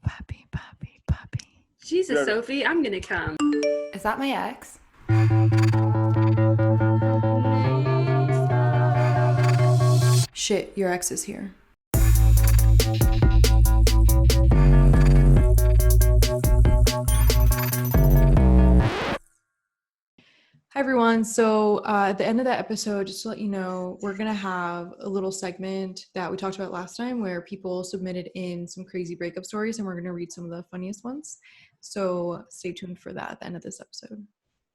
Puppy. Jesus, Sophie, I'm gonna come. Is that my ex? Shit, your ex is here. Hi everyone. So at the end of that episode, just to let you know, we're going to have a little segment that we talked about last time where people submitted in some crazy breakup stories and we're going to read some of the funniest ones. So stay tuned for that at the end of this episode.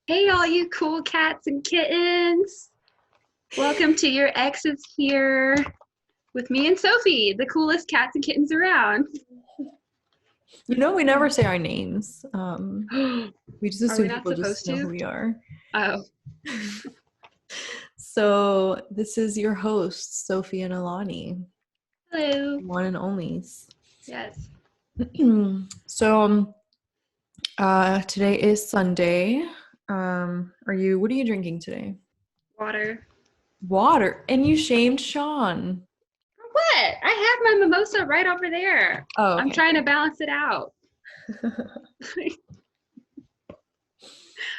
Hey, all you cool cats and kittens. Welcome to Your Ex is Here with me and Sophie, the coolest cats and kittens around. You know, we never say our names. We just assume people just know who we are. Oh. So this is your hosts, Sophie and Elani. Hello. One and onlys. Yes. So today is Sunday. What are you drinking today? Water. And you shamed Sean. What? I have my mimosa right over there. Oh, okay. I'm trying to balance it out.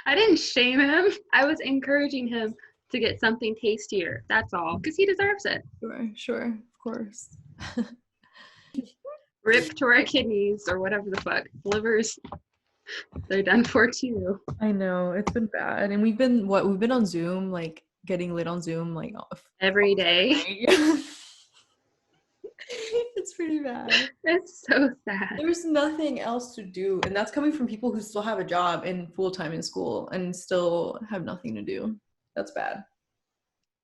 I didn't shame him. I was encouraging him to get something tastier. That's all. Because he deserves it. Sure. Of course. Rip to our kidneys or whatever the fuck. Livers. They're done for too. I know. It's been bad. And we've been on Zoom, like getting lit on Zoom like every day. It's pretty bad. It's so sad. There's nothing else to do. And that's coming from people who still have a job and full-time in school and still have nothing to do. That's bad.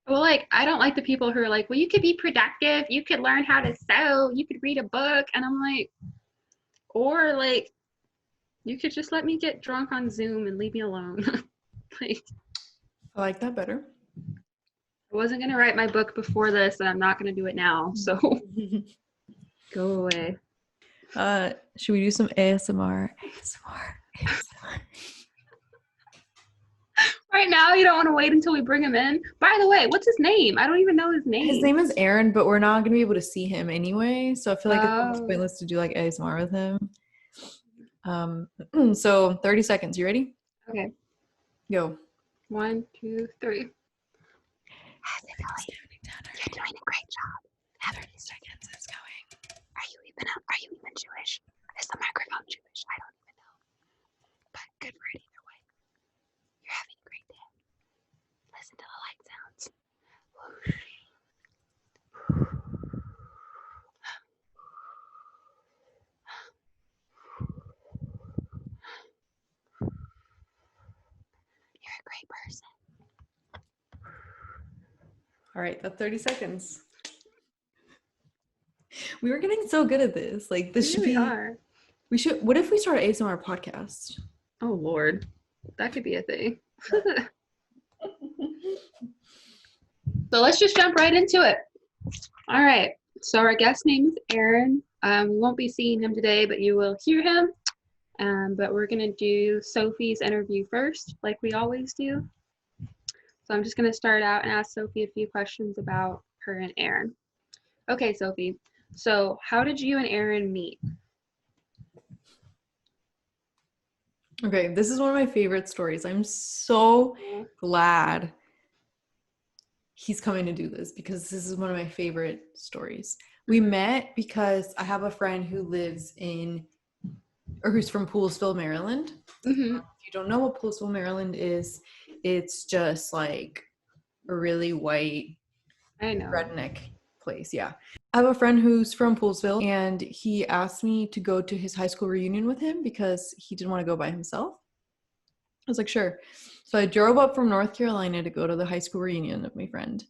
Well, like, I don't like the people who are like, well, you could be productive. You could learn how to sew. You could read a book. And I'm like, or like, you could just let me get drunk on Zoom and leave me alone. Like, I like that better. I wasn't going to write my book before this, and I'm not going to do it now. So go away. Should we do some ASMR? Right now, you don't want to wait until we bring him in. By the way, what's his name? I don't even know his name. His name is Aaron, but we're not going to be able to see him anyway. So I feel like it's almost pointless to do like ASMR with him. So 30 seconds. You ready? Okay. Go. 1, 2, 3. You're doing a great job. 30 seconds is going. Are you even Jewish? Is the microphone Jewish? I don't even know. But good for it either way. You're having a great day. Listen to the light sounds. Whoosh. You're a great person. All right, that's 30 seconds. We were getting so good at this. Like this should be. We should. What if we start an ASMR podcast? Oh Lord, that could be a thing. So let's just jump right into it. All right. So our guest name is Aaron. We won't be seeing him today, but you will hear him. But we're gonna do Sophie's interview first, like we always do. So I'm just going to start out and ask Sophie a few questions about her and Aaron. Okay, Sophie. So how did you and Aaron meet? Okay, this is one of my favorite stories. I'm so glad he's coming to do this because this is one of my favorite stories. We met because I have a friend who lives who's from Poolesville, Maryland. Mm-hmm. If you don't know what Poolesville, Maryland is, it's just like a really white redneck place. Yeah. I have a friend who's from Poolesville and he asked me to go to his high school reunion with him because he didn't want to go by himself. I was like, sure. So I drove up from North Carolina to go to the high school reunion of my friend.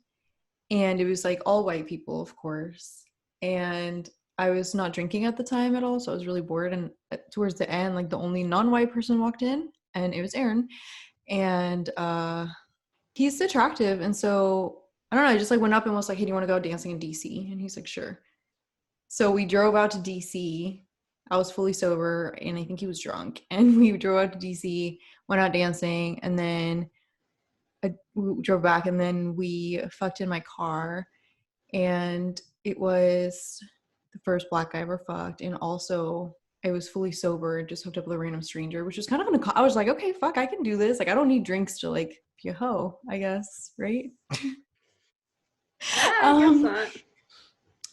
And it was like all white people, of course. And I was not drinking at the time at all. So I was really bored. And towards the end, like the only non-white person walked in and it was Aaron. And he's attractive, and so I don't know, I just like went up and was like, hey, do you want to go dancing in DC? And he's like, sure. So we drove out to DC. I was fully sober and I think he was drunk, and we drove out to DC, went out dancing, and then we drove back, and then we fucked in my car, and it was the first black guy I ever fucked. And also I was fully sober, just hooked up with a random stranger, which was kind of I was like, okay, fuck, I can do this. Like, I don't need drinks to like be a hoe, I guess, right? Yeah, I guess not.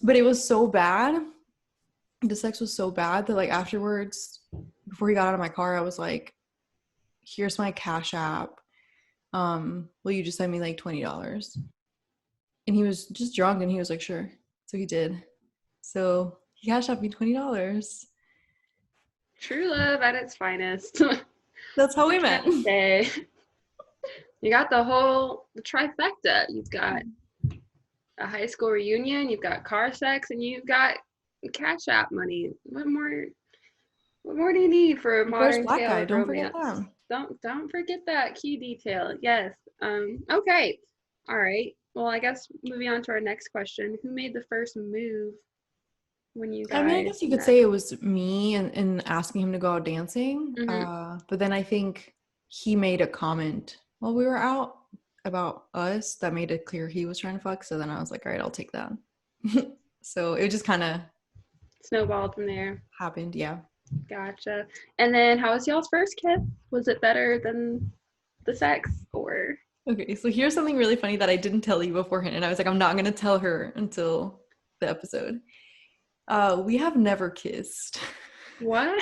But it was so bad. The sex was so bad that like afterwards, before he got out of my car, I was like, here's my Cash App. Will you just send me like $20? And he was just drunk and he was like, sure. So he did. So he Cash Apped me $20. True love at its finest. That's how we met. Say. You got the trifecta. You've got a high school reunion, you've got car sex, and you've got Cash App money. What more do you need for a modern black tale guy. of Don't romance? forget that. Don't forget that key detail. Yes. Okay. All right. Well, I guess moving on to our next question. Who made the first move when you guys I mean, I guess you could say it was me and asking him to go out dancing. Mm-hmm. But then I think he made a comment while we were out about us that made it clear he was trying to fuck. So then I was like, all right, I'll take that. So it just kind of snowballed from there. Happened, yeah. Gotcha. And then how was y'all's first kiss? Was it better than the sex or? Okay, so here's something really funny that I didn't tell you beforehand. And I was like, I'm not going to tell her until the episode. We have never kissed. What?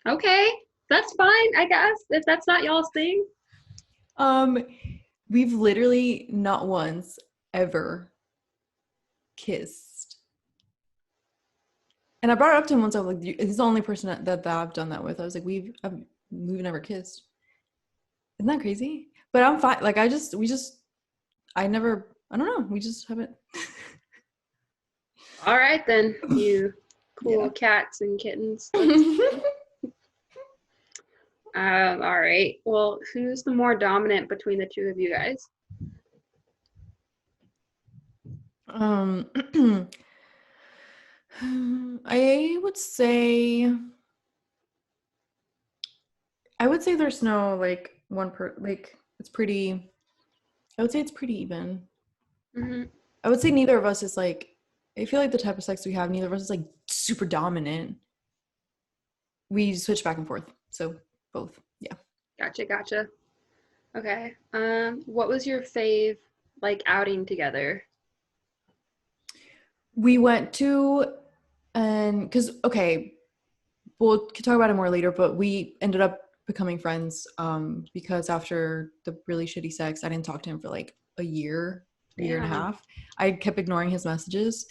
Okay, that's fine, I guess, if that's not y'all's thing. We've literally not once ever kissed. And I brought it up to him once. I was like, he's the only person that I've done that with. I was like, we've never kissed. Isn't that crazy? But I'm fine. Like, I don't know. We just haven't. All right, then, you cool cats and kittens. All right. Well, who's the more dominant between the two of you guys? I would say there's no like it's pretty. I would say it's pretty even. Mm-hmm. I would say neither of us is like. I feel like the type of sex we have, neither of us is like super dominant. We switch back and forth, so both. Yeah. Gotcha. Okay. What was your fave like outing together? We went to, and we'll talk about it more later, but we ended up becoming friends because after the really shitty sex, I didn't talk to him for like a year and a half. I kept ignoring his messages.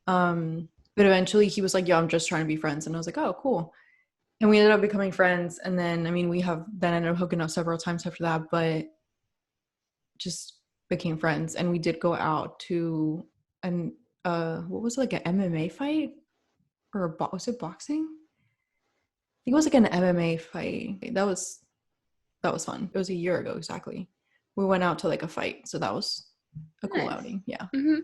But eventually he was like, yo, I'm just trying to be friends. And I was like, oh, cool. And we ended up becoming friends. And then, I mean, we have then ended up hooking up several times after that, but just became friends. And we did go out to what was it, like an MMA fight? Or was it boxing? I think it was like an MMA fight. That was fun. It was a year ago, exactly. We went out to like a fight. So that was a cool outing. Yeah. Mm-hmm.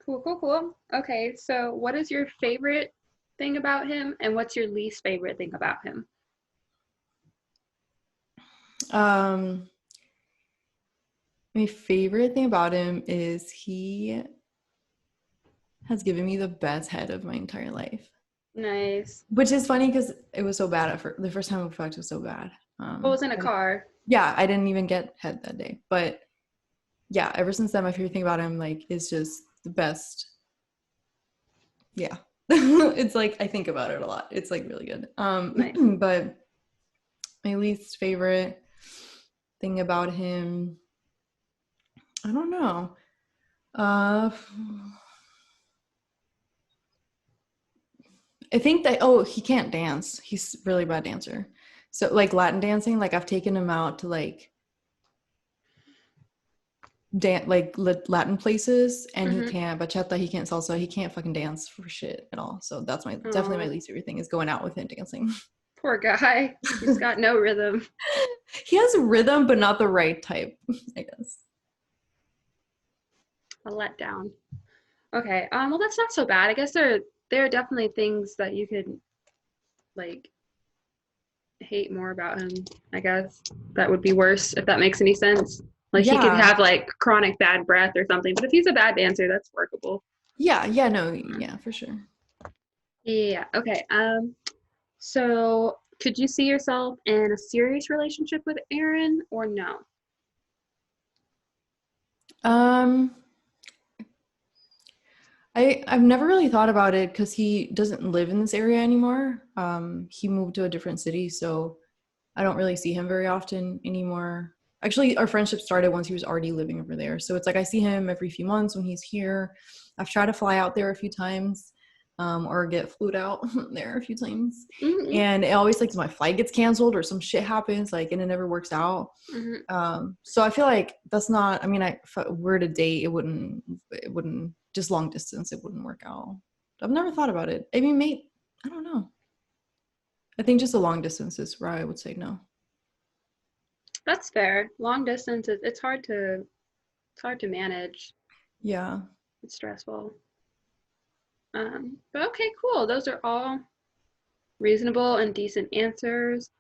Cool. Okay, so what is your favorite thing about him and what's your least favorite thing about him? My favorite thing about him is he has given me the best head of my entire life. Nice. Which is funny because it was so bad the first time we fucked was so bad. It was in a car. Yeah, I didn't even get head that day. But yeah, ever since then, my favorite thing about him like is just the best. Yeah. It's like I think about it a lot. It's like really good. Nice. But my least favorite thing about him, I don't know. I think that he can't dance. He's a really bad dancer. So like Latin dancing, like I've taken him out to like Latin places, and he can't bachata, he can't salsa, he can't fucking dance for shit at all. So that's definitely my least favorite thing is going out with him dancing. Poor guy. He's got no rhythm. He has rhythm, but not the right type, I guess. A letdown. Okay. Well, that's not so bad. I guess there are definitely things that you could like hate more about him. I guess that would be worse if that makes any sense. Like he could have like chronic bad breath or something, but if he's a bad dancer, that's workable. Yeah, for sure. Yeah. Okay. So could you see yourself in a serious relationship with Aaron or no? Um, I've never really thought about it because he doesn't live in this area anymore. He moved to a different city, so I don't really see him very often anymore. Actually, our friendship started once he was already living over there. So it's like I see him every few months when he's here. I've tried to fly out there a few times, or get flued out there a few times. Mm-hmm. And it always like my flight gets canceled or some shit happens, like, and it never works out. So I feel like that's not, I mean, if I were to date, it wouldn't just long distance, it wouldn't work out. I've never thought about it. I mean, mate, I don't know. I think just a long distance is where I would say no. That's fair. Long distance is it's hard to manage. Yeah. It's stressful. But okay, cool. Those are all reasonable and decent answers.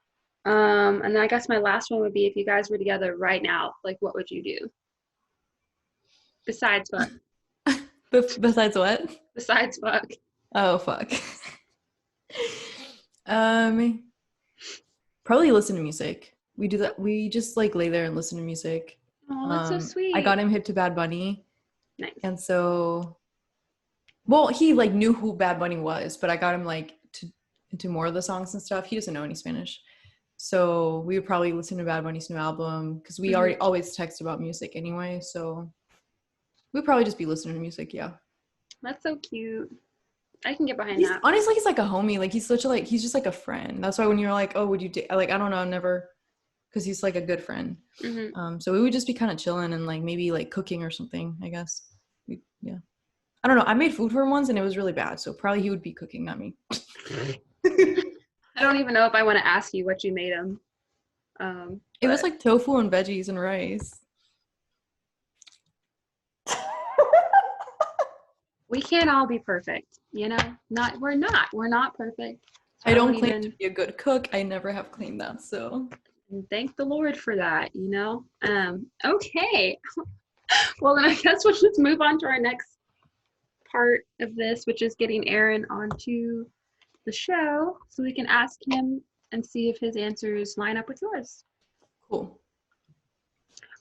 And then I guess my last one would be if you guys were together right now, like what would you do? Besides fuck. Besides what? Besides fuck. Oh, fuck. um, Probably listen to music. We do that. We just like lay there and listen to music. Oh, that's so sweet. I got him hip to Bad Bunny. Nice. And so, well, he like knew who Bad Bunny was, but I got him like into more of the songs and stuff. He doesn't know any Spanish. So we would probably listen to Bad Bunny's new album because we already always text about music anyway. So we'd probably just be listening to music. Yeah. That's so cute. I can get behind that. Honestly, he's like a homie. Like he's such a he's just like a friend. That's why when you're like, oh, would you date? Like I don't know, never, because he's like a good friend. So we would just be kind of chilling and like maybe like cooking or something. I guess. Yeah. I don't know. I made food for him once and it was really bad. So probably he would be cooking, not me. I don't even know if I want to ask you what you made him. It was like tofu and veggies and rice. We can't all be perfect, you know? We're not perfect. So I don't claim to be a good cook. I never have claimed that, so. Thank the Lord for that, you know? Okay. Well, then I guess we'll just move on to our next part of this, which is getting Aaron onto the show so we can ask him and see if his answers line up with yours. Cool.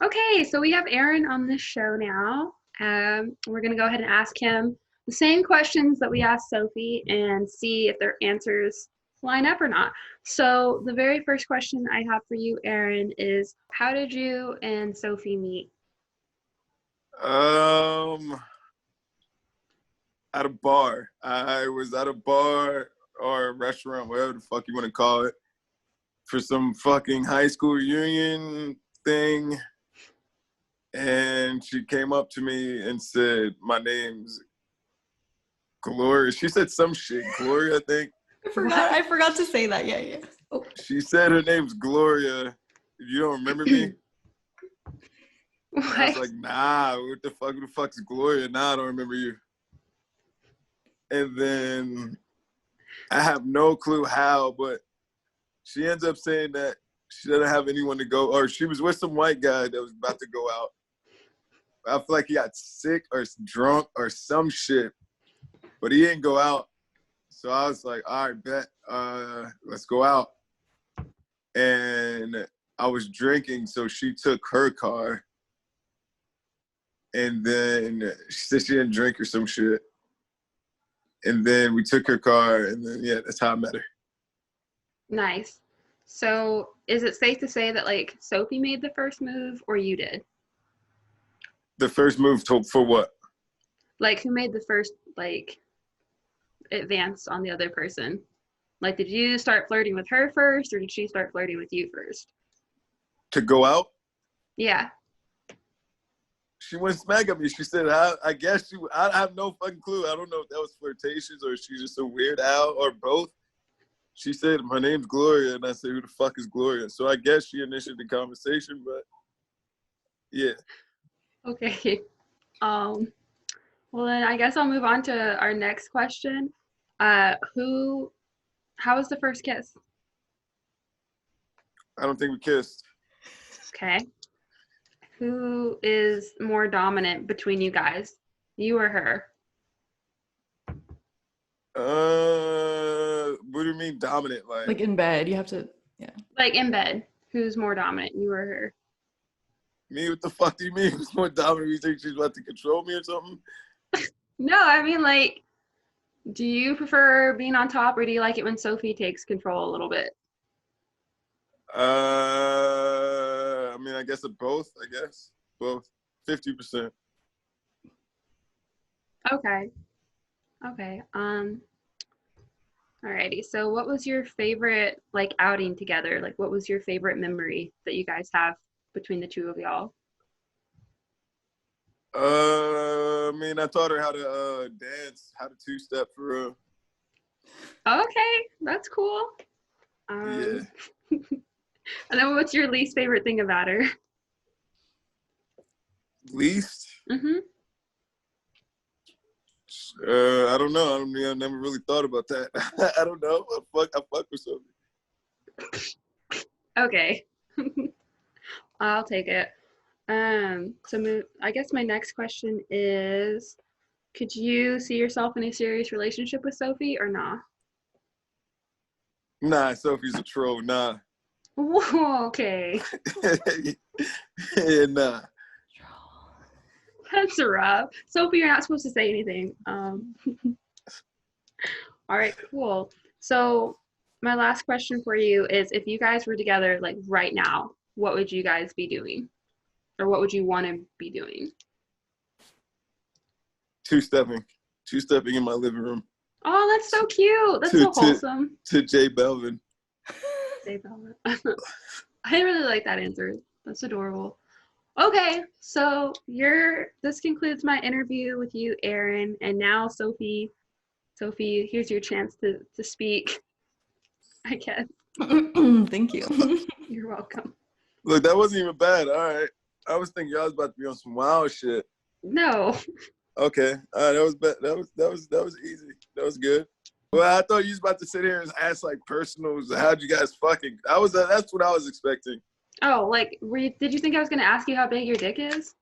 Okay, so we have Aaron on this show now. We're going to go ahead and ask him the same questions that we asked Sophie and see if their answers line up or not. So the very first question I have for you, Aaron, is how did you and Sophie meet? At a bar. I was at a bar or a restaurant, whatever the fuck you want to call it, for some fucking high school reunion thing. And she came up to me and said, my name's Gloria. She said some shit. Gloria, I think. I forgot to say that. Yeah. Oh. She said her name's Gloria. You don't remember me? I was like, nah, who the fuck is Gloria? Nah, I don't remember you. And then I have no clue how, but she ends up saying that she didn't have anyone to go, or she was with some white guy that was about to go out. I feel like he got sick or drunk or some shit, but he didn't go out. So I was like, all right, bet, let's go out. And I was drinking, so she took her car. And then she said she didn't drink or some shit. And then we took her car, and then, yeah, that's how I met her. Nice. So is it safe to say that, like, Sophie made the first move or you did? The first move for what? Like, who made the first, like, advance on the other person? Like, did you start flirting with her first, or did she start flirting with you first? To go out? Yeah. She went smack at me. She said, I guess I have no fucking clue. I don't know if that was flirtations or she's just a weird owl or both. She said, my name's Gloria. And I said, who the fuck is Gloria? So I guess she initiated the conversation, but yeah. Okay. Well, then I guess I'll move on to our next question. How was the first kiss? I don't think we kissed. Okay. Who is more dominant between you guys? You or her? What do you mean dominant? Like in bed, you have to, yeah. Like in bed, who's more dominant, you or her? Me? What the fuck do you mean? Who's more dominant? You think she's about to control me or something? No, I mean, like, do you prefer being on top, or do you like it when Sophie takes control a little bit? I mean, I guess both. I guess both. 50%. Okay. Okay. Alrighty. So, what was your favorite like outing together? Like, what was your favorite memory that you guys have between the two of y'all? I mean, I taught her how to dance, how to two-step for real. Okay, that's cool. Yeah. And then, what's your least favorite thing about her? Least? Mm-hmm. I don't know. I never really thought about that. I don't know. I fuck with Sophie. Okay. I'll take it. So I guess my next question is, could you see yourself in a serious relationship with Sophie or not? Nah, Sophie's a troll. Nah. Whoa, okay. Yeah, nah. That's rough. Sophie, you're not supposed to say anything. All right, cool. So my last question for you is, if you guys were together like right now, what would you guys be doing? Or what would you want to be doing? Two-stepping in my living room. Oh, that's so cute. That's so wholesome. To Jay Belvin. Jay Belvin. I really like that answer. That's adorable. Okay, so this concludes my interview with you, Aaron. And now, Sophie, here's your chance to speak, I guess. Thank you. You're welcome. Look, that wasn't even bad. All right. I was thinking y'all was about to be on some wild shit. No. Okay. All right. That was bad. That was easy. That was good. Well, I thought you was about to sit here and ask like personals. How'd you guys fucking? That's what I was expecting. Oh, like, did you think I was gonna ask you how big your dick is?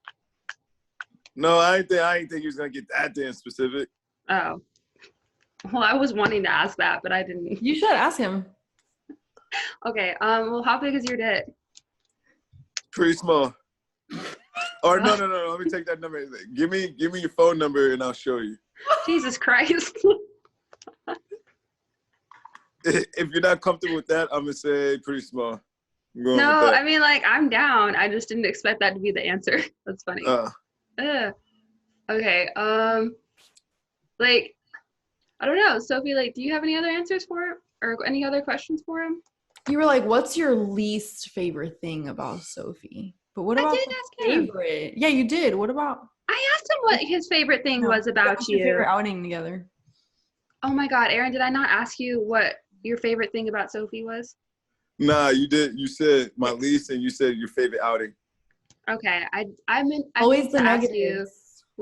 No, I ain't think he was gonna get that damn specific. Oh. Well, I was wanting to ask that, but I didn't. You should ask him. Okay. Well, how big is your dick? Pretty small. Or no. Let me take that number. Give me your phone number and I'll show you. Jesus Christ. If you're not comfortable with that, I'm gonna say pretty small. No, I mean, like, I'm down. I just didn't expect that to be the answer. That's funny. Okay. Like, I don't know, Sophie. Like, do you have any other answers for him, or any other questions for him? You were like, "What's your least favorite thing about Sophie?" But what about I did ask him. favorite? Yeah, you did. What about? I asked him what his favorite thing was about you. Your favorite outing together. Oh my God, Aaron! Did I not ask you what your favorite thing about Sophie was? Nah, you did. You said my least, and you said your favorite outing. Okay, I meant always the to ask negatives. you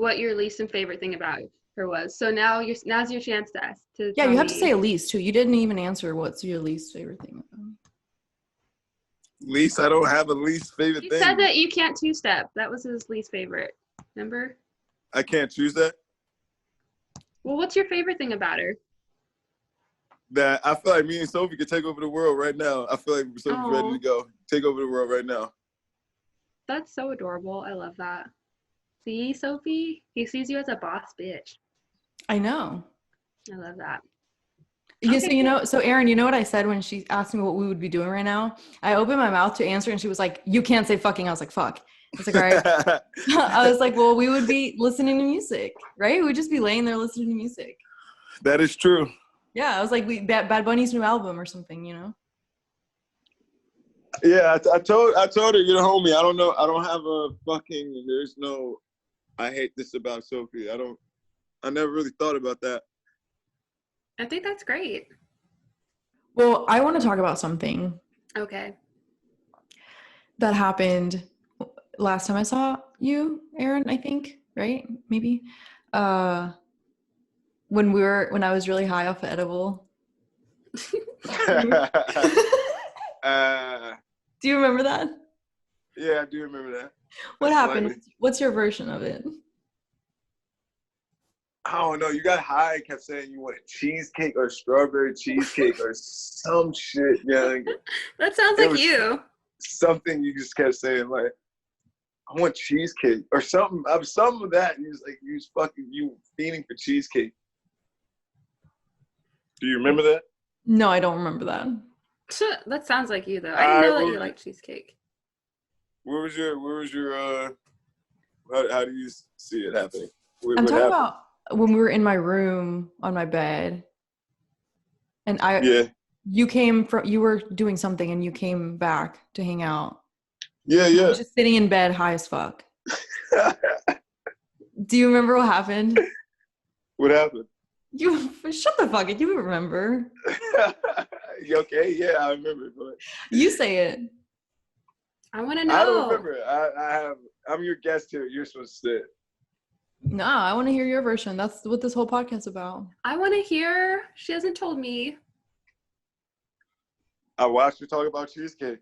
what your least and favorite thing about her was. So now's your chance to ask. Yeah, you have to say a least too. You didn't even answer what's your least favorite thing about. Least? I don't have a least favorite thing. He said that you can't two-step. That was his least favorite. Remember? I can't choose that? Well, what's your favorite thing about her? That I feel like me and Sophie could take over the world right now. I feel like Sophie's ready to go. Take over the world right now. That's so adorable. I love that. See, Sophie? He sees you as a boss bitch. I know. I love that. Yeah, okay, so Aaron, you know what I said when she asked me what we would be doing right now? I opened my mouth to answer and she was like, "You can't say fucking." I was like, "Fuck." I was like, "All right." I was like, "Well, we would be listening to music, right? We'd just be laying there listening to music." That is true. Yeah, I was like, Bad Bunny's new album or something, you know? Yeah, I told her, you're the homie. I don't know. I don't have a fucking, there's no, I hate this about Sophie. I never really thought about that. I think that's great. Well, I want to talk about something. Okay. That happened last time I saw you, Aaron, I think, right? Maybe. When I was really high off of edible. Do you remember that? Yeah, I do remember that. What happened? What's your version of it? I don't know. You got high and kept saying you wanted cheesecake or strawberry cheesecake or some shit. Yeah, That sounds like you. Something you just kept saying like, I want cheesecake or something. Some of that. You was fiending for cheesecake. Do you remember that? No, I don't remember that. That sounds like you though. I didn't know that you like cheesecake. Where was your how do you see it happening? I'm talking about when we were in my room on my bed, and you were doing something and you came back to hang out. Yeah. I was just sitting in bed high as fuck. Do you remember what happened? What happened? You shut the fuck up. You remember? Okay, yeah, I remember. But you say it. I want to know. I don't remember. I'm your guest here. You're supposed to say it. Nah, I want to hear your version. That's what this whole podcast is about. I want to hear. She hasn't told me. I watched her talk about cheesecake.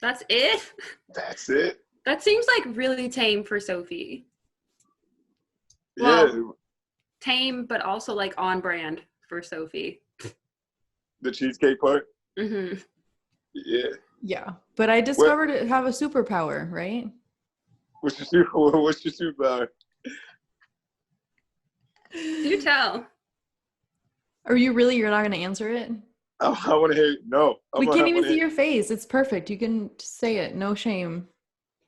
That's it? That's it. That seems like really tame for Sophie. Yeah. Well, tame, but also like on brand for Sophie. The cheesecake part? Mm-hmm. Yeah. Yeah, but I discovered it have a superpower, right? What's your superpower? Do tell. Are you really? You're not going to answer it? I want to hear it. No. We can't even see your face. It's perfect. You can say it. No shame.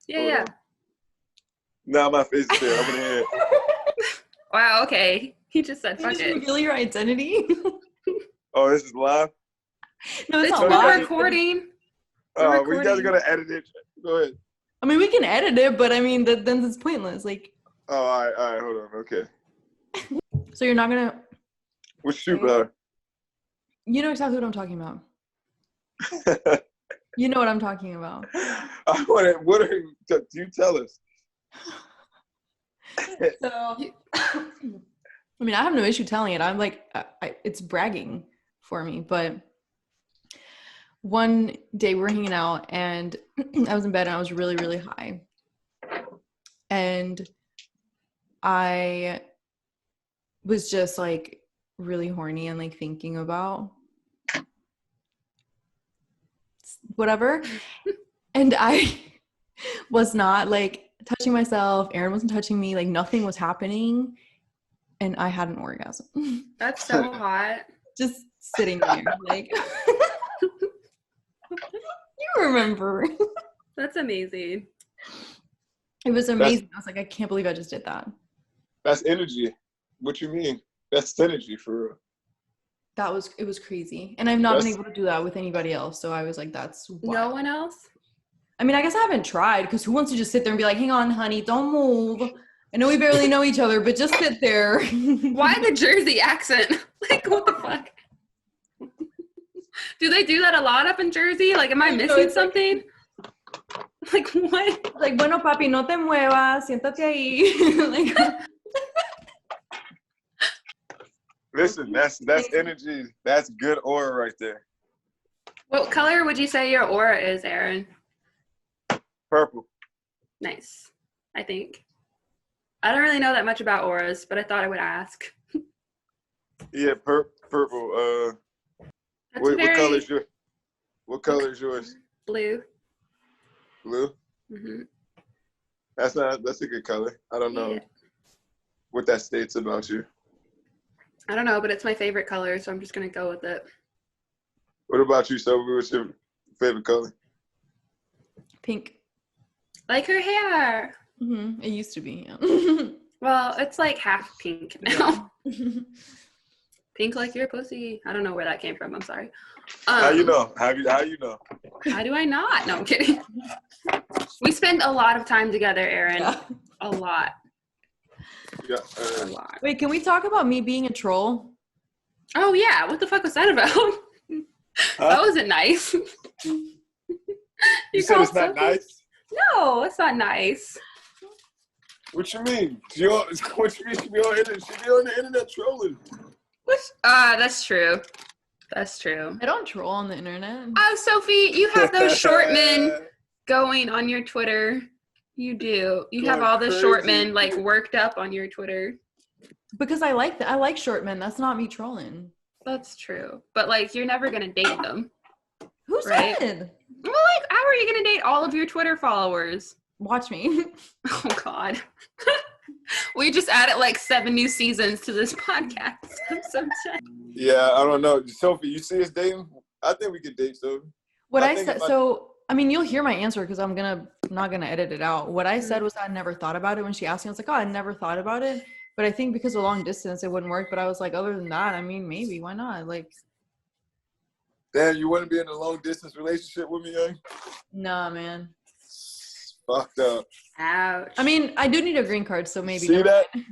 Yeah. Nah, my face is there. I want to hear it. Wow, okay. He just said, fuck Did it. you reveal your identity? Oh, this is live? No, it's It's not not live. recording. Oh, well, you guys are going to edit it. Go ahead. I mean, we can edit it, but I mean, then it's pointless. Like. Oh, all right, hold on. Okay. So you're not going to. What's your superpower? You know exactly what I'm talking about. You know what I'm talking about. Do you tell us? So, I mean, I have no issue telling it. I'm like, it's bragging for me. But one day we were hanging out and I was in bed and I was really, really high. And I was just like really horny and like thinking about whatever. And I was not like touching myself. Aaron wasn't touching me. Like nothing was happening. And I had an orgasm. That's so hot. Just sitting there. Like, you remember. That's amazing. It was amazing. I was like, I can't believe I just did that. That's energy. What you mean? That's synergy for real. It was crazy. And I've not been able to do that with anybody else. So I was like, that's wild. No one else? I mean, I guess I haven't tried because who wants to just sit there and be like, hang on, honey, don't move. I know we barely know each other, but just sit there. Why the Jersey accent? Like, what the fuck? Do they do that a lot up in Jersey? Like, am I missing something? Like, what? Like, bueno, papi, no te muevas, siéntate ahí. Like, listen, that's energy. That's good aura right there. What color would you say your aura is, Aaron? Purple. Nice, I think. I don't really know that much about auras, but I thought I would ask. Yeah, purple. What color is yours? What color is yours? Blue. Blue? Mm-hmm. That's a good color. I don't know what that states about you. I don't know, but it's my favorite color, so I'm just going to go with it. What about you, Sofi? What's your favorite color? pink. Like her hair. Mm-hmm. It used to be, yeah. Well, it's like half pink now. Pink like your pussy. I don't know where that came from. I'm sorry. How you know? How you know? How do I not? No, I'm kidding. We spend a lot of time together, Aaron. Yeah. A lot. Yeah. A lot. Wait, can we talk about me being a troll? Oh, yeah. What the fuck was that about? That wasn't nice. You said it's not nice? No, it's not nice. What you mean? What you mean? She be on the internet trolling. That's true. That's true. I don't troll on the internet. Oh, Sophie, you have those short men going on your Twitter. You do. You have all the short men like worked up on your Twitter. Because I like that. I like short men. That's not me trolling. That's true. But like, you're never gonna date them. Who right? said? Well, like, how are you gonna date all of your Twitter followers? Watch me. Oh God. We just added like 7 new seasons to this podcast. I'm so sad. Yeah, I don't know. Sophie, you see us dating? I think we could date, Sophie. What I said, so I mean, you'll hear my answer because I'm not gonna edit it out. What I said was I never thought about it when she asked me. I was like, oh, I never thought about it. But I think because of long distance, it wouldn't work. But I was like, other than that, I mean, maybe why not? Like, damn, you wouldn't be in a long distance relationship with me, young? Nah, man. Fucked up. Ouch. I mean, I do need a green card, so maybe. See that? You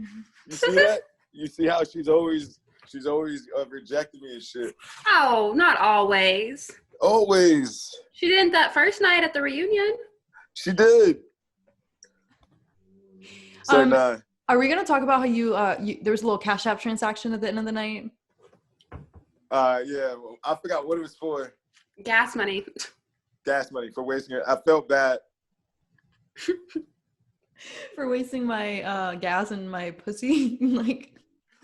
see that? You see how she's always rejecting me and shit. Oh, not always. Always. She didn't that first night at the reunion. She did. So nah. Are we gonna talk about how you there was a little Cash App transaction at the end of the night? Yeah. Well, I forgot what it was for. Gas money. Gas money for wasting it. I felt bad. For wasting my gas and my pussy. Like,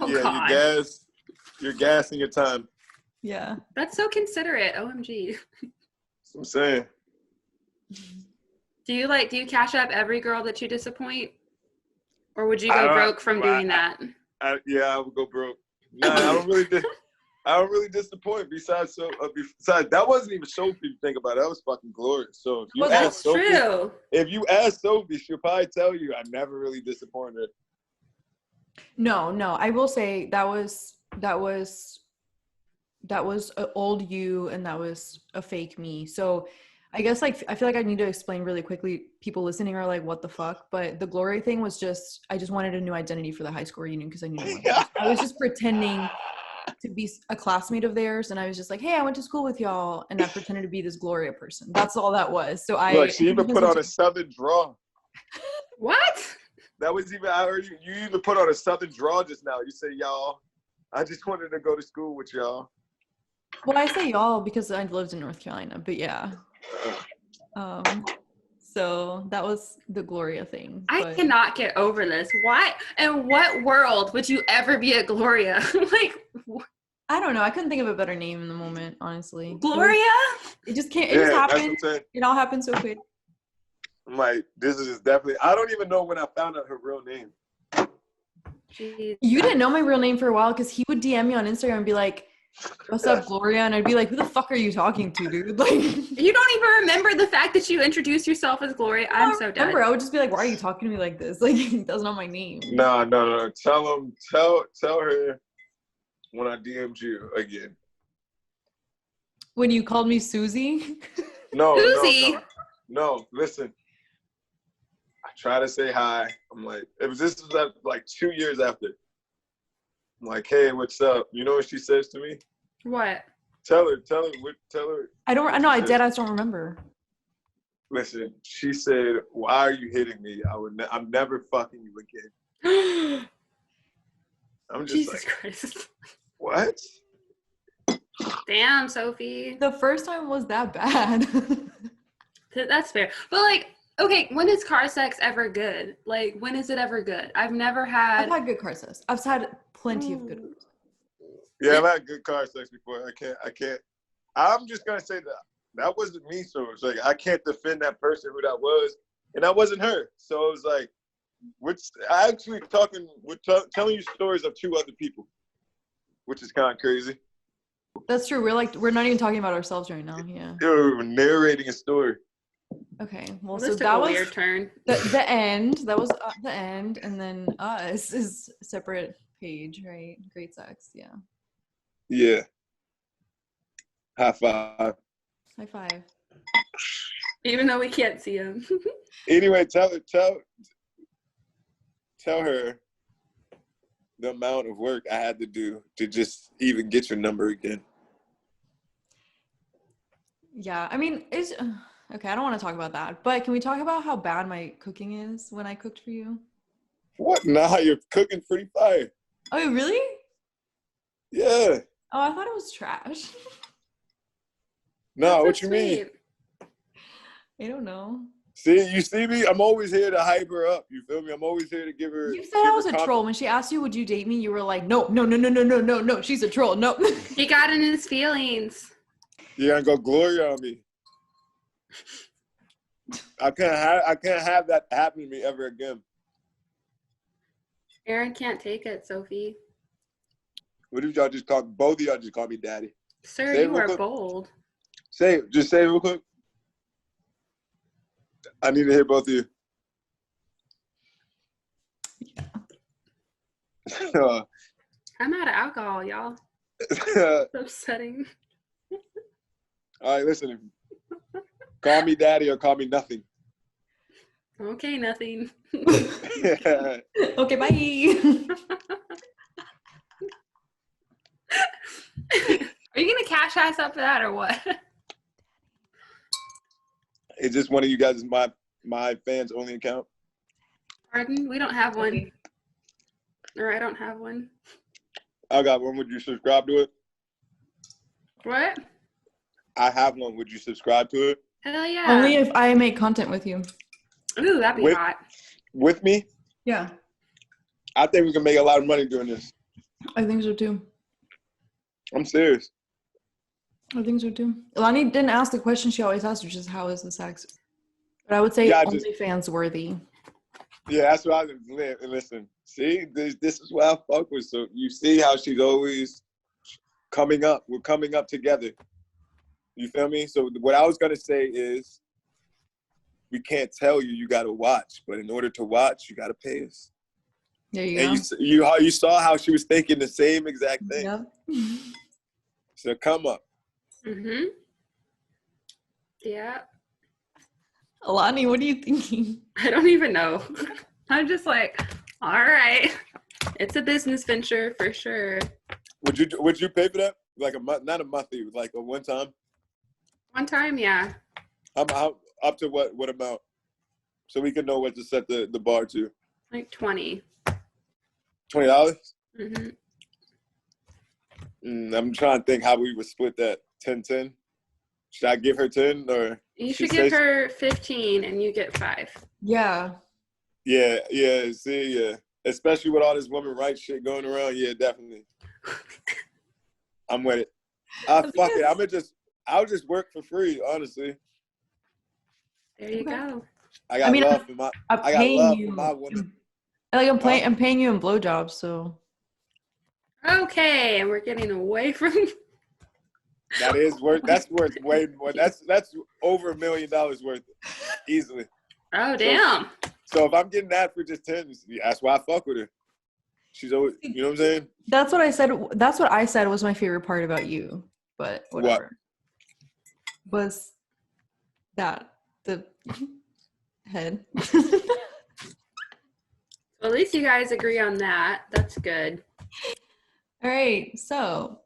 oh yeah, God. You're gassing your time. Yeah. That's so considerate. OMG. That's what I'm saying. Do you Cash App every girl that you disappoint? Or would you go broke from doing that? Yeah, I would go broke. No, I don't really disappoint. Besides, that wasn't even Sophie to think about it. That was fucking Gloria. So if you well, ask that's Sophie, true. if you ask Sophie, she'll probably tell you I never really disappointed her. No. I will say that was an old you and that was a fake me. So I guess like I feel like I need to explain really quickly. People listening are like, what the fuck? But the Gloria thing was just, I just wanted a new identity for the high school reunion because I knew I was just pretending to be a classmate of theirs, and I was just like, hey, I went to school with y'all, and I pretended to be this Gloria person. That's all that was. So Look, she even put on a Southern draw. What? That was even, I heard you even put on a Southern draw just now. You say, y'all, I just wanted to go to school with y'all. Well, I say y'all because I lived in North Carolina, but yeah. So that was the Gloria thing. I cannot get over this. Why? In what world would you ever be a Gloria? Like, I don't know. I couldn't think of a better name in the moment, honestly. Gloria? It just can't. It just happened. It all happened so quick. I'm like, this is definitely. I don't even know when I found out her real name. Jeez. You didn't know my real name for a while because he would DM me on Instagram and be like, what's up, Gloria? And I'd be like, who the fuck are you talking to, dude? Like, you don't even remember the fact that you introduced yourself as Gloria. I'm so dead. I would just be like, why are you talking to me like this? Like, that's not my name. No. Tell her when I DM'd you again. When you called me Susie? No. Susie. No, listen. I try to say hi. I'm like, this was like 2 years after. I'm like, hey, what's up? You know what she says to me? What? Tell her. I don't remember. Listen, she said, why are you hitting me? I'm never fucking you again. I'm just Jesus like, Christ. What? Damn, Sophie. The first time was that bad. That's fair. But like, okay, when is car sex ever good? Like, when is it ever good? I've had good car sex. I've had plenty of good ones. Yeah, I've had good car sex before. I can't. I'm just gonna say that wasn't me. So it's like I can't defend that person who that was, and that wasn't her. So it was like, we're telling you stories of 2 other people, which is kind of crazy. That's true. We're not even talking about ourselves right now. Yeah. We're narrating a story. Okay. Well, this so took that a was weird turn. The end. That was the end, and then us is a separate page, right? Great sex. Yeah. Yeah. High five. High five. Even though we can't see him. Anyway, tell her the amount of work I had to do to just even get your number again. Yeah, I mean, it's okay. I don't want to talk about that, but can we talk about how bad my cooking is when I cooked for you? What? Nah, you're cooking pretty fire. Oh, really? Yeah. Oh, I thought it was trash. No, That's what so you mean? sweet. I don't know. See, you see me? I'm always here to hype her up. You feel me? I'm always here to give her. You said I was a troll. When she asked you, would you date me? You were like, no. She's a troll. No. He got in his feelings. You're gonna go Gloria on me. I can't have that happen to me ever again. Aaron can't take it, Sophie. What if both of y'all just call me daddy? Sir, you are bold. Just say it real quick. I need to hear both of you. Yeah. I'm out of alcohol, y'all. It's upsetting. All right, listen. Call me daddy or call me nothing. Okay, nothing. Okay, bye. Are you gonna cash us up for that or what? Is this one of you guys' my fans only account? Pardon? We don't have one. Or I don't have one. I got one. Would you subscribe to it? What? I have one. Would you subscribe to it? Hell yeah. Only if I make content with you. Ooh, that'd be hot. With me? Yeah. I think we can make a lot of money doing this. I think so too. I'm serious. I think so too. Elani didn't ask the question she always asks, which is how is the sex? But I would say OnlyFans worthy. Yeah, that's what I was listen. See, this is what I fuck with. So you see how she's always coming up. We're coming up together. You feel me? So what I was gonna say is, we can't tell you. You gotta watch, but in order to watch, you gotta pay us. There you and go. You saw how she was thinking the same exact thing. Yep. So come up. Mm-hmm. Yeah. Elani, what are you thinking? I don't even know. I'm just like, all right. It's a business venture for sure. Would you pay for that? Like a month, not a monthly, like a one time? One time, yeah. How up to what amount? So we can know what to set the bar to. Like 20. $20? Mm-hmm. I'm trying to think how we would split that. 10-10? Should I give her 10 or? You should give her 15 and you get 5. Yeah. Yeah. See, yeah. Especially with all this woman rights shit going around. Yeah, definitely. I'm with it. Fuck it. I'll just work for free, honestly. There you go. I got love for my woman. I'm paying you in blowjobs, so. Okay, and we're getting away from. That's worth way more. That's over $1 million worth easily. Oh damn! So if I'm getting that for just 10, that's why I fuck with her. She's always, you know what I'm saying? That's what I said. That's what I said was my favorite part about you. But whatever. What? Was that the head? Well, at least you guys agree on that. That's good. All right, so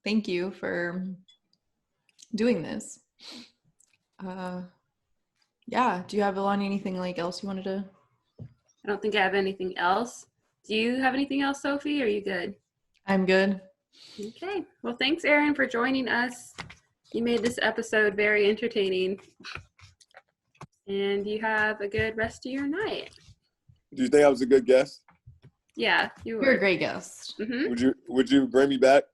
thank you for doing this. Yeah, do you have, Elani, anything else you wanted to? I don't think I have anything else. Do you have anything else, Sophie? Or are you good? I'm good. Okay. Well, thanks, Aaron, for joining us. You made this episode very entertaining. And you have a good rest of your night. Do you think I was a good guest? Yeah, you were. You're a great guest. Mm-hmm. Would you bring me back?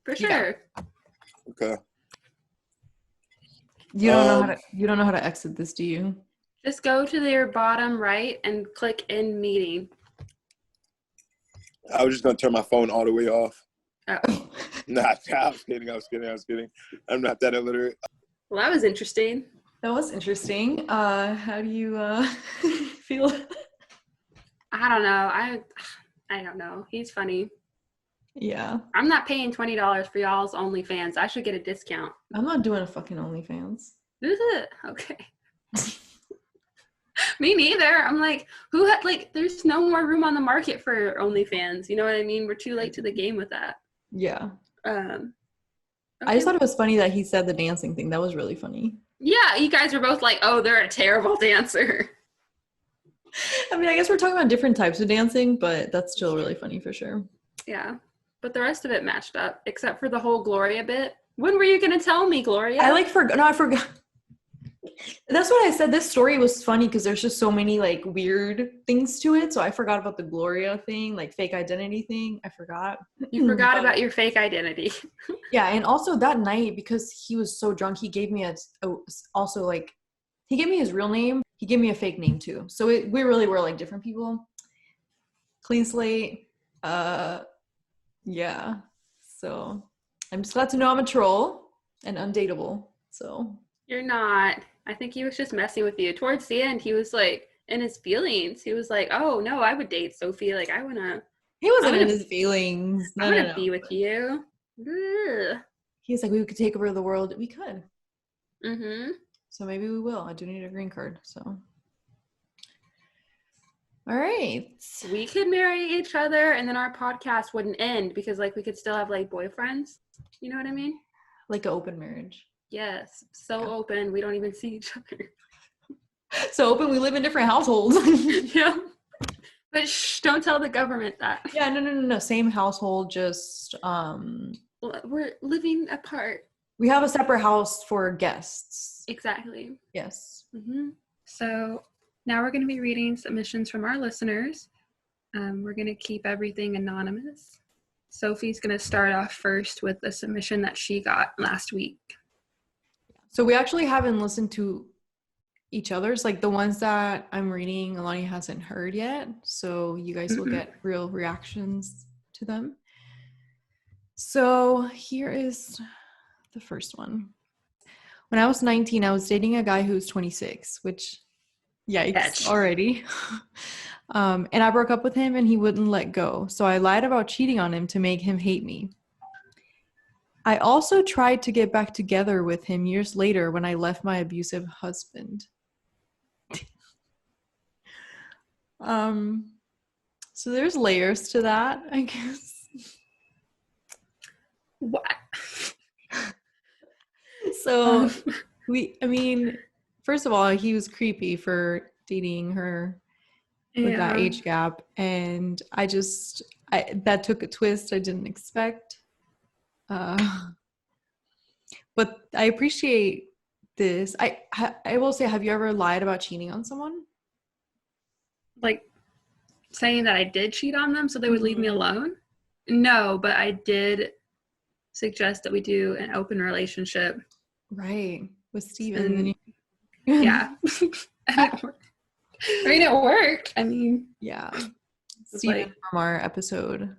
For sure. Okay. You don't know how to exit this, do you? Just go to your bottom right and click end meeting. I was just gonna turn my phone all the way off. Oh. Nah, I was kidding. I'm not that illiterate. Well, that was interesting. That was interesting. How do you feel? I don't know. I don't know. He's funny. Yeah. I'm not paying $20 for y'all's OnlyFans. I should get a discount. I'm not doing a fucking OnlyFans. Is it? Okay. Me neither. I'm like, there's no more room on the market for OnlyFans. You know what I mean? We're too late to the game with that. Yeah. Okay. I just thought it was funny that he said the dancing thing. That was really funny. Yeah, you guys were both like, oh, they're a terrible dancer. I mean, I guess we're talking about different types of dancing, but that's still really funny for sure. Yeah. But the rest of it matched up, except for the whole Gloria bit. When were you going to tell me, Gloria? I forgot. That's what I said. This story was funny because there's just so many like weird things to it. So I forgot about the Gloria thing, like fake identity thing. I forgot. You forgot about your fake identity. Yeah, and also that night, because he was so drunk, he gave me also like he gave me his real name. He gave me a fake name too. So we really were like different people. Clean slate. Yeah. So I'm just glad to know I'm a troll and undateable. So You're not. I think he was just messing with you. Towards the end, he was like in his feelings. He was like, "Oh no, I would date Sophie. Like I wanna." he wasn't in his feelings. I wanna be with you. Ugh. He was like, we could take over the world. We could. Mm-hmm. So maybe we will. I do need a green card. So. All right. We could marry each other and then our podcast wouldn't end because like we could still have like boyfriends. You know what I mean? Like an open marriage. Yes. So open. We don't even see each other. So open. We live in different households. Yeah. But shh, don't tell the government that. Yeah, no. Same household, just we're living apart. we have a separate house for guests. Exactly. Yes. Mm-hmm. So now we're going to be reading submissions from our listeners. We're going to keep everything anonymous. Sophie's going to start off first with the submission that she got last week. So we actually haven't listened to each other's, like the ones that I'm reading, Elani hasn't heard yet. So you guys will get real reactions to them. So here is the first one. When I was 19, I was dating a guy who was 26, which, yikes, already. And I broke up with him and he wouldn't let go. So I lied about cheating on him to make him hate me. I also tried to get back together with him years later when I left my abusive husband. So there's layers to that, I guess. What? So first of all, he was creepy for dating her with that age gap, and that took a twist I didn't expect. But I appreciate this. I will say, have you ever lied about cheating on someone? Like saying that I did cheat on them so they would leave me alone? No, but I did suggest that we do an open relationship. Right. With Steven. Yeah. It worked. I mean, yeah. Steven from our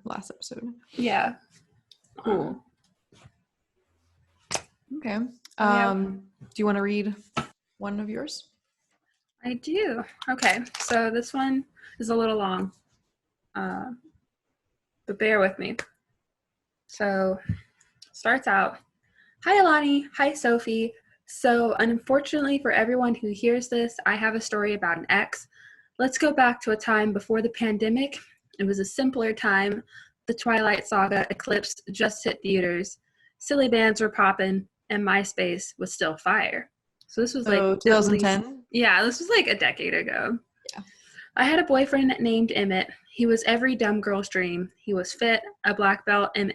last episode. Yeah. Cool. Okay. Do you want to read one of yours? I do. Okay. So this one is a little long. But bear with me. So starts out, "Hi Elani, hi Sophie. So unfortunately for everyone who hears this, I have a story about an ex. Let's go back to a time before the pandemic. It was a simpler time. The Twilight Saga Eclipse just hit theaters. Silly bands were popping, and MySpace was still fire." So this was like 2010? Yeah, this was like a decade ago. Yeah. "I had a boyfriend named Emmett. He was every dumb girl's dream. He was fit, a black belt in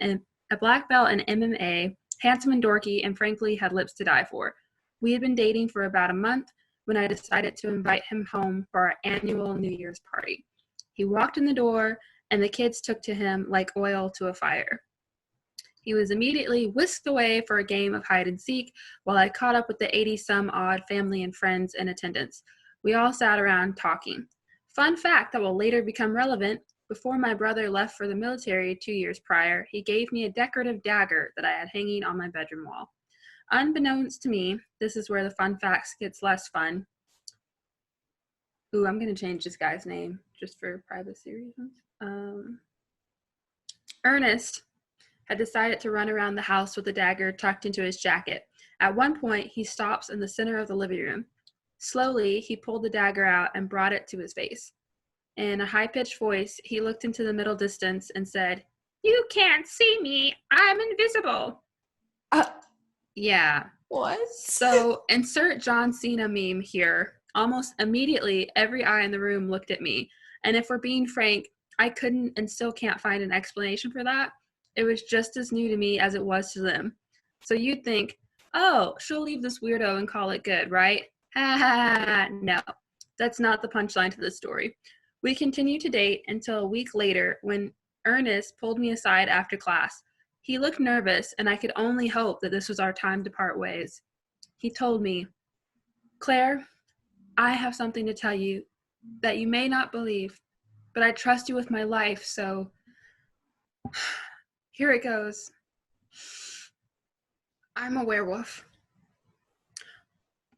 MMA, handsome and dorky, and frankly had lips to die for. We had been dating for about a month when I decided to invite him home for our annual New Year's party. He walked in the door, and the kids took to him like oil to a fire. He was immediately whisked away for a game of hide and seek while I caught up with the 80-some-odd family and friends in attendance. We all sat around talking. Fun fact that will later become relevant, before my brother left for the military 2 years prior, he gave me a decorative dagger that I had hanging on my bedroom wall. Unbeknownst to me, this is where the fun facts gets less fun." Ooh, I'm going to change this guy's name just for privacy reasons. "Ernest had decided to run around the house with the dagger tucked into his jacket. At one point, he stops in the center of the living room. Slowly, he pulled the dagger out and brought it to his face. In a high-pitched voice, he looked into the middle distance and said, 'You can't see me. I'm invisible.'" Yeah. What? So insert John Cena meme here. Almost immediately, every eye in the room looked at me. And if we're being frank, I couldn't and still can't find an explanation for that. It was just as new to me as it was to them. So you'd think, oh, she'll leave this weirdo and call it good, right? No, that's not the punchline to the story. We continued to date until a week later when Ernest pulled me aside after class. He looked nervous, and I could only hope that this was our time to part ways. He told me, Claire, I have something to tell you that you may not believe, but I trust you with my life, so here it goes. I'm a werewolf.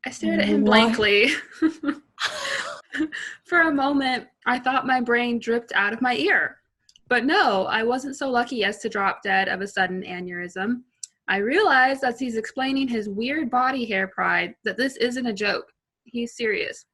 I stared at him blankly. For a moment, I thought my brain dripped out of my ear. But no, I wasn't so lucky as to drop dead of a sudden aneurysm. I realized as he's explaining his weird body hair pride that this isn't a joke. He's serious.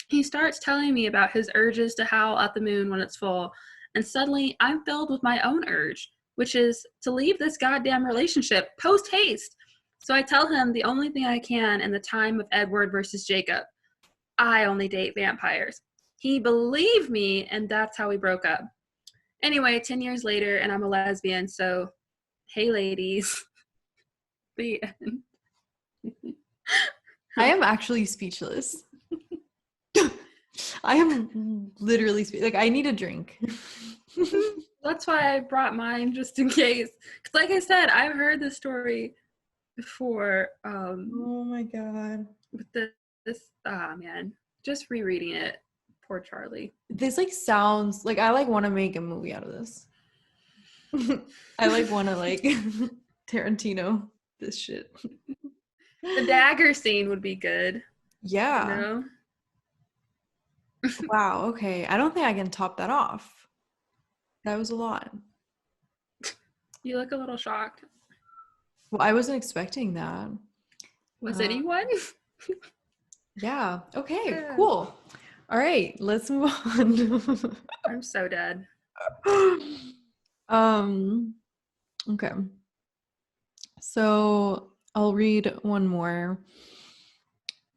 He starts telling me about his urges to howl at the moon when it's full, and suddenly I'm filled with my own urge, which is to leave this goddamn relationship post-haste. So I tell him the only thing I can in the time of Edward versus Jacob. I only date vampires. He believed me, and that's how we broke up. Anyway, 10 years later, and I'm a lesbian, so hey, ladies. The end. I am actually speechless. I am literally like, I need a drink. That's why I brought mine, just in case. Because like I said, I've heard this story before. Oh my God. With this, man, just rereading it. Poor Charlie. This like sounds like I like want to make a movie out of this. I like want to like Tarantino this shit. The dagger scene would be good. Yeah. You know? Wow. Okay. I don't think I can top that off. That was a lot. You look a little shocked. Well, I wasn't expecting that. Was anyone? Yeah. Okay. Yeah. Cool. All right. Let's move on. I'm so dead. Okay. So I'll read one more.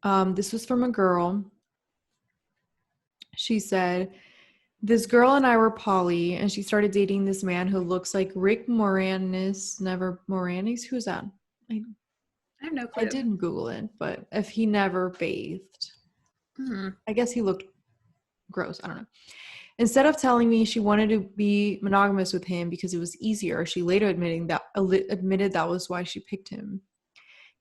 This was from a girl. She said, this girl and I were poly, and she started dating this man who looks like Rick Moranis. Never Moranis? Who's that? I have no clue. I didn't Google it, but if he never bathed, I guess he looked gross. I don't know. Instead of telling me she wanted to be monogamous with him because it was easier, she later admitted that was why she picked him.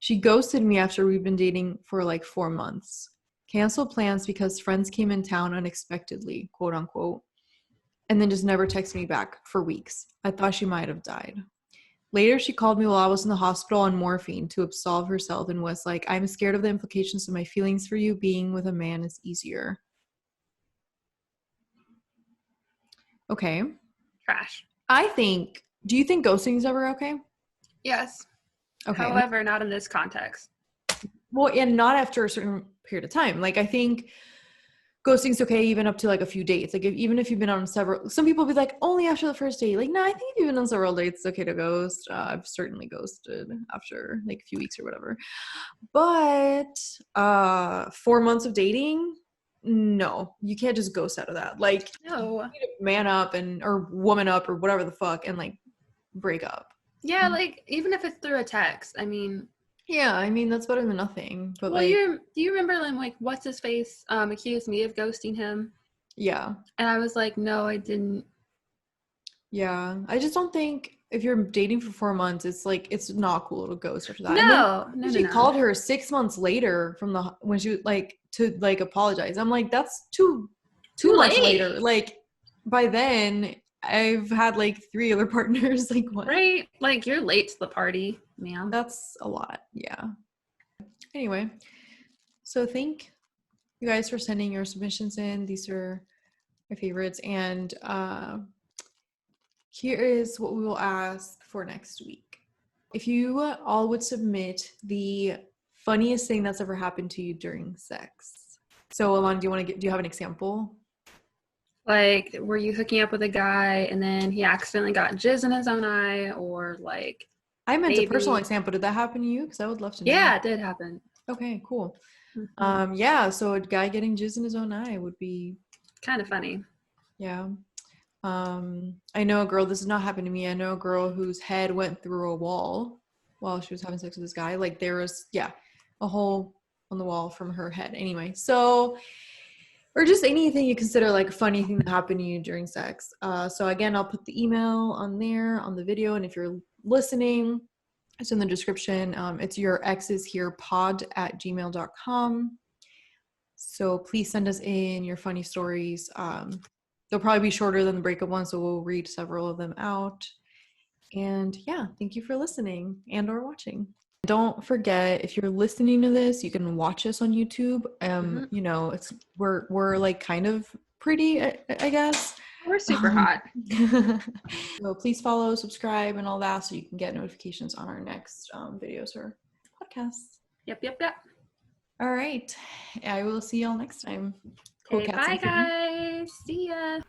She ghosted me after we've been dating for like 4 months. Canceled plans because friends came in town unexpectedly, quote unquote, and then just never texted me back for weeks. I thought she might have died. Later, she called me while I was in the hospital on morphine to absolve herself and was like, I'm scared of the implications of my feelings for you. Being with a man is easier. Okay. Trash. Do you think ghosting is ever okay? Yes. Okay. However, not in this context. Well, and not after a certain period of time. Like, I think ghosting's okay even up to like a few dates. Like, even if you've been on several, some people be like, only after the first date. Like, no, I think if you've been on several dates, it's okay to ghost. I've certainly ghosted after like a few weeks or whatever. But 4 months of dating, no, you can't just ghost out of that. Like, no, you need to man up or woman up or whatever the fuck and like break up. Yeah, like even if it's through a text, I mean. Yeah, I mean that's better than nothing. But well, like, do you remember like what's his face accused me of ghosting him? Yeah. And I was like, no, I didn't. Yeah, I just don't think if you're dating for 4 months, it's like it's not cool to ghost after that. No. She called her 6 months later from when she like to like apologize. I'm like, that's too much later. Like by then I've had like 3 other partners. Like what? Right? Like you're late to the party, man. That's a lot. Yeah. Anyway, so thank you guys for sending your submissions in. These are my favorites, and here is what we will ask for next week. If you all would submit the funniest thing that's ever happened to you during sex. So, Elani, do you have an example? Like, were you hooking up with a guy and then he accidentally got jizz in his own eye, or like? I meant a personal example. Did that happen to you? Because I would love to know. Yeah, it did happen. Okay, cool. Mm-hmm. Yeah, so a guy getting jizz in his own eye would be kind of funny. Yeah. I know a girl, this has not happened to me. I know a girl whose head went through a wall while she was having sex with this guy. Like there was, a whole on the wall from her head. Anyway, so, or just anything you consider like a funny thing that happened to you during sex. So again, I'll put the email on there on the video, and if you're listening, it's in the description. It's yourexesherepod@gmail.com. So please send us in your funny stories. They'll probably be shorter than the breakup one, so we'll read several of them out. And yeah, thank you for listening and or watching. Don't forget, if you're listening to this, you can watch us on YouTube. You know, we're like kind of pretty, I guess. We're super hot. So please follow, subscribe, and all that, so you can get notifications on our next videos or podcasts. Yep. All right, I will see y'all next time. Okay, bye guys. See ya.